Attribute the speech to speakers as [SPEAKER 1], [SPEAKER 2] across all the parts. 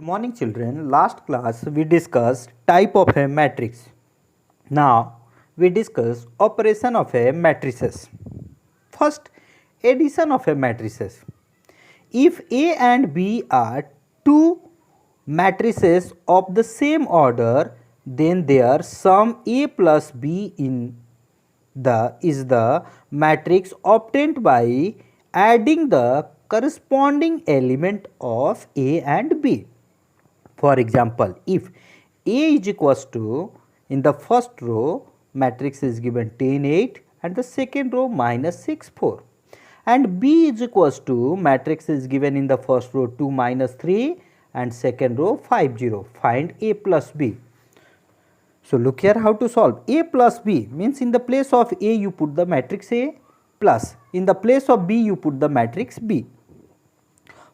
[SPEAKER 1] Morning children, last class we discussed type of a matrix. Now we discuss operation of a matrices. First, addition of a matrices. If A and B are two matrices of the same order, then their sum A plus B is the matrix obtained by adding the corresponding element of A and B. For example, if A is equals to, in the first row matrix is given 10 8 and the second row minus 6 4, and B is equals to, matrix is given in the first row 2 minus 3 and second row 5 0. Find A plus B. So look here how to solve. A plus B means in the place of A you put the matrix A, plus in the place of B you put the matrix B.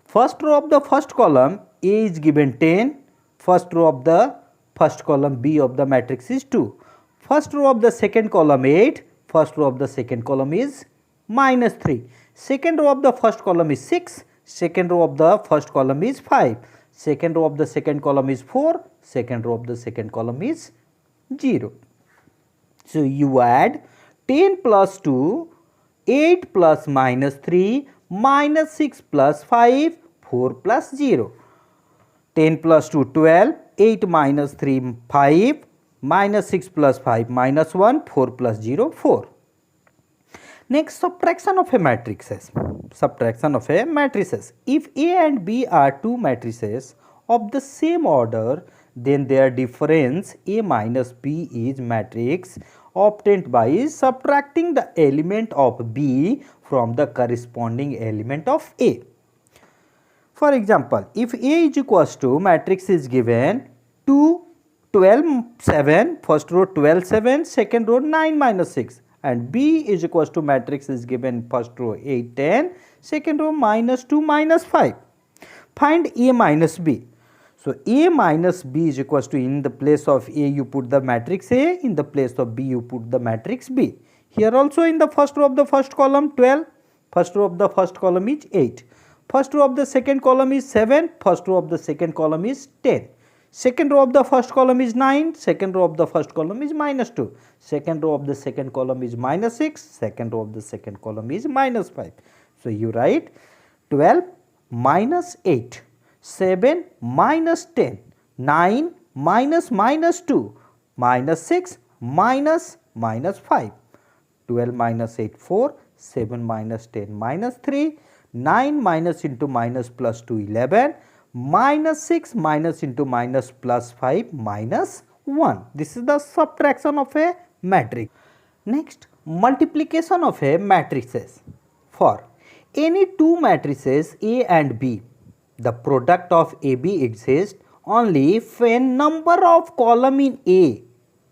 [SPEAKER 1] First row of the first column A is given 10, first row of the first column B of the matrix is 2. First row of the second column 8, first row of the second column is minus 3. Second row of the first column is 6, second row of the first column is 5. Second row of the second column is 4, second row of the second column is 0. So you add 10 plus 2, 8 plus minus 3, minus 6 plus 5, 4 plus 0. 10 plus 2 12, 8 minus 3 5, minus 6 plus 5 minus 1, 4 plus 0 4. Next, subtraction of a matrices. Subtraction of a matrices. If A and B are two matrices of the same order, then their difference A minus B is matrix obtained by subtracting the element of B from the corresponding element of A. For example, if A is equals to, matrix is given 2 12 7, first row 12 7, second row 9 minus 6, and B is equals to, matrix is given first row 8 10, second row minus 2 minus 5. Find A minus B. So A minus B is equals to, in the place of A you put the matrix A, in the place of B you put the matrix B. Here also in the first row of the first column 12, first row of the first column is 8. First row of the second column is 7, first row of the second column is 10. Second row of the first column is 9, second row of the first column is minus 2. Second row of the second column is minus 6, second row of the second column is minus 5. So you write 12 minus 8, 7 minus 10, 9 minus minus 2, minus 6 minus minus 5. 12 minus 8 4, 7 minus 10 minus 3, 9 minus into minus plus 2 11, minus 6 minus into minus plus 5 minus 1. This is the subtraction of a matrix. Next, multiplication of a matrices. For any two matrices A and B, the product of AB exists only when number of column in A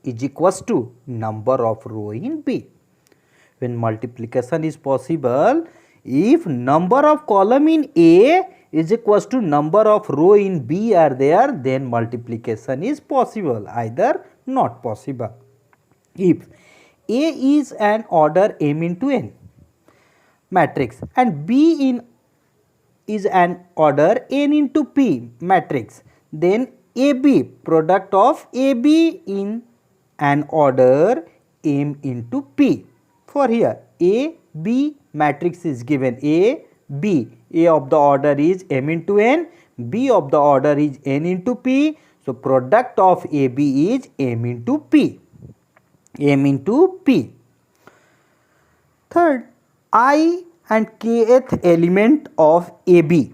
[SPEAKER 1] is equals to number of row in B. When multiplication is possible, if number of column in A is equals to number of row in B are there, then multiplication is possible, either not possible. If A is an order m into n matrix and B is an order n into p matrix, then AB, product of AB in an order m into p. For here A, B matrix is given A, B. A of the order is m into n, B of the order is n into p. So product of AB is m into p. M into p. Third, I and kth element of AB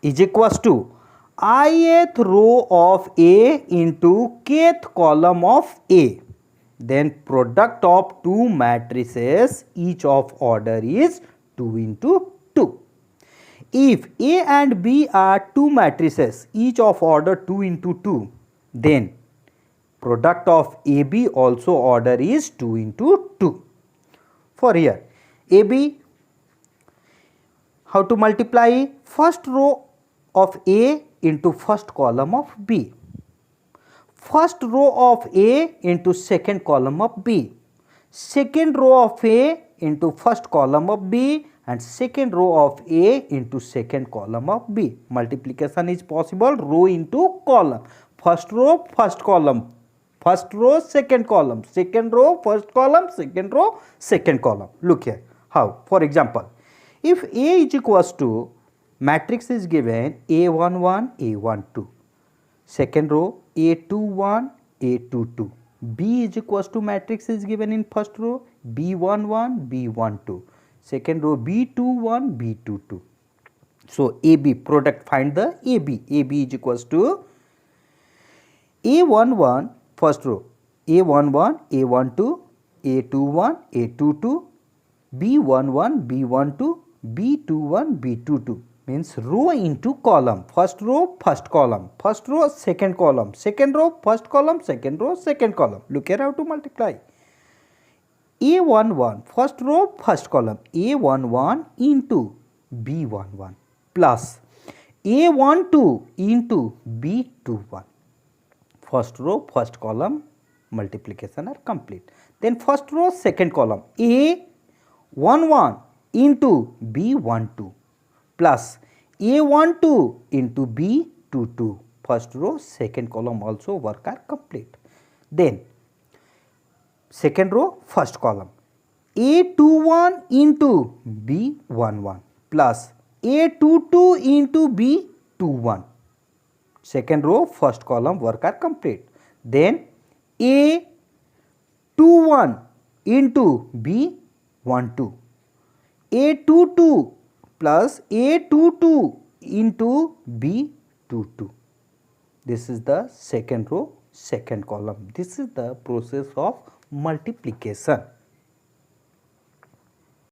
[SPEAKER 1] is equals to ith row of A into kth column of A. Then product of two matrices each of order is 2 into 2. If A and B are two matrices each of order 2 into 2, then product of AB also order is 2 into 2. For here AB, how to multiply? First row of A into first column of B. First row of A into second column of B. Second row of A into first column of B, and second row of A into second column of B. Multiplication is possible row into column. First row, first column. First row, second column. Second row, first column. Second row, second column. Look here. How? For example, if A is equals to, matrix is given A11, A12. Second row, A21, A22. B is equals to, matrix is given in first row B11, B12. Second row B21, B22. So AB product, find the AB. AB is equals to A11 first row A11, A12, A21, A22, B11, B12, B21, B22. Means row into column. First row, first column. First row, second column. Second row, first column. Second row, second column. Look here how to multiply. A11, first row, first column. A11 into B11 plus A12 into B21. First row, first column multiplication are complete. Then first row, second column. A11 into B12 plus A12 into B22. First row, second column also work are complete. Then second row, first column. A21 into B11 plus A22 into B21. Second row, first column work are complete. Then A21 into B12. A22 plus A22 into B22. This is the second row, second column. This is the process of multiplication.